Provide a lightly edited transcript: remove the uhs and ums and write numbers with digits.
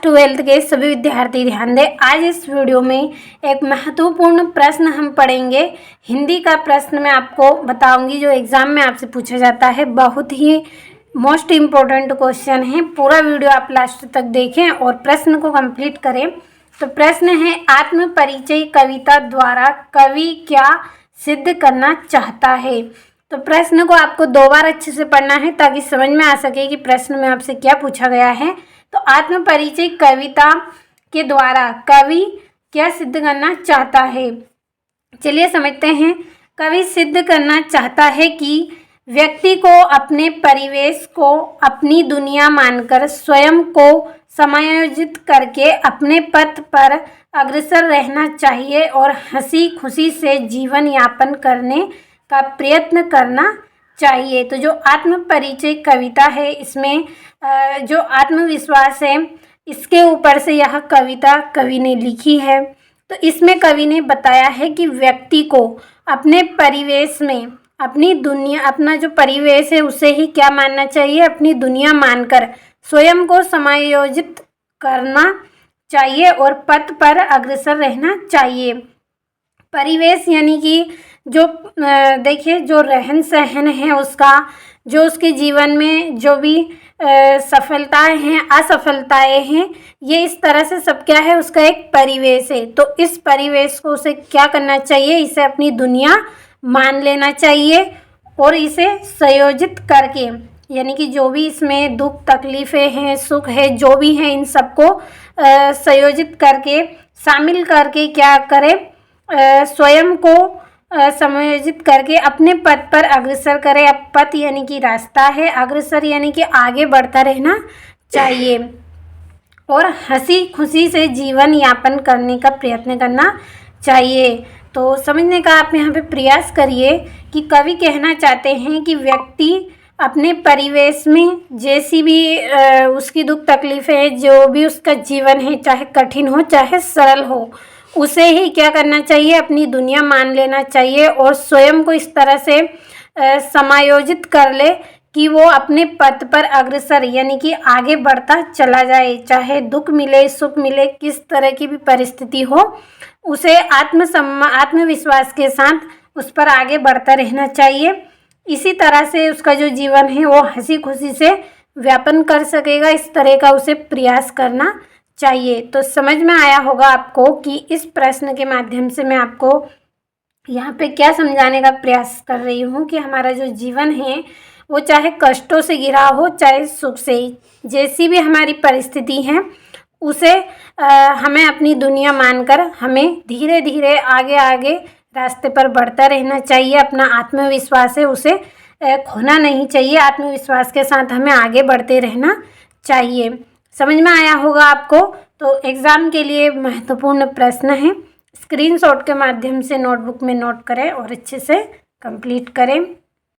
Twelfth के सभी विद्यार्थी ध्यान दें। आज इस वीडियो में एक महत्वपूर्ण प्रश्न हम पढ़ेंगे। हिंदी का प्रश्न मैं आपको बताऊंगी जो एग्ज़ाम में आपसे पूछा जाता है। बहुत ही मोस्ट इम्पोर्टेंट क्वेश्चन है। पूरा वीडियो आप लास्ट तक देखें और प्रश्न को कंप्लीट करें। तो प्रश्न है, आत्म परिचय कविता द्वारा कवि क्या सिद्ध करना चाहता है। तो प्रश्न को आपको 2 बार अच्छे से पढ़ना है ताकि समझ में आ सके कि प्रश्न में आपसे क्या पूछा गया है। तो आत्म परिचय कविता के द्वारा कवि क्या सिद्ध करना चाहता है, चलिए समझते हैं। कवि सिद्ध करना चाहता है कि व्यक्ति को अपने परिवेश को अपनी दुनिया मानकर स्वयं को समायोजित करके अपने पथ पर अग्रसर रहना चाहिए और हंसी खुशी से जीवन यापन करने का प्रयत्न करना चाहिए। तो जो आत्म परिचय कविता है, इसमें जो आत्मविश्वास है, इसके ऊपर से यह कविता कवि ने लिखी है। तो इसमें कवि ने बताया है कि व्यक्ति को अपने परिवेश में अपनी दुनिया, अपना जो परिवेश है उसे ही क्या मानना चाहिए, अपनी दुनिया मानकर स्वयं को समायोजित करना चाहिए और पथ पर अग्रसर रहना चाहिए। परिवेश यानी कि जो देखिए जो रहन सहन है उसका, जो उसके जीवन में जो भी सफलताएं हैं असफलताएं हैं, ये इस तरह से सब क्या है, उसका एक परिवेश है। तो इस परिवेश को उसे क्या करना चाहिए, इसे अपनी दुनिया मान लेना चाहिए और इसे संयोजित करके, यानी कि जो भी इसमें दुख तकलीफ़ें हैं, सुख है, जो भी है, इन सबको संयोजित करके, शामिल करके क्या करें, स्वयं को समायोजित करके अपने पथ पर अग्रसर करें। अब पथ यानी कि रास्ता है, अग्रसर यानी कि आगे बढ़ता रहना चाहिए और हंसी खुशी से जीवन यापन करने का प्रयत्न करना चाहिए। तो समझने का आप यहाँ पे प्रयास करिए कि कवि कहना चाहते हैं कि व्यक्ति अपने परिवेश में जैसी भी उसकी दुख तकलीफ़ें हैं, जो भी उसका जीवन है, चाहे कठिन हो चाहे सरल हो, उसे ही क्या करना चाहिए, अपनी दुनिया मान लेना चाहिए और स्वयं को इस तरह से समायोजित कर ले कि वो अपने पथ पर अग्रसर यानी कि आगे बढ़ता चला जाए। चाहे दुख मिले सुख मिले, किस तरह की भी परिस्थिति हो, उसे आत्मविश्वास के साथ उस पर आगे बढ़ता रहना चाहिए। इसी तरह से उसका जो जीवन है वो हंसी खुशी से व्यापन कर सकेगा, इस तरह का उसे प्रयास करना चाहिए। तो समझ में आया होगा आपको कि इस प्रश्न के माध्यम से मैं आपको यहाँ पे क्या समझाने का प्रयास कर रही हूँ कि हमारा जो जीवन है वो चाहे कष्टों से घिरा हो चाहे सुख से, जैसी भी हमारी परिस्थिति है उसे हमें अपनी दुनिया मानकर हमें धीरे धीरे आगे आगे रास्ते पर बढ़ता रहना चाहिए। अपना आत्मविश्वास है उसे खोना नहीं चाहिए, आत्मविश्वास के साथ हमें आगे बढ़ते रहना चाहिए। समझ में आया होगा आपको। तो एग्ज़ाम के लिए महत्वपूर्ण प्रश्न है, स्क्रीनशॉट के माध्यम से नोटबुक में नोट करें और अच्छे से कंप्लीट करें।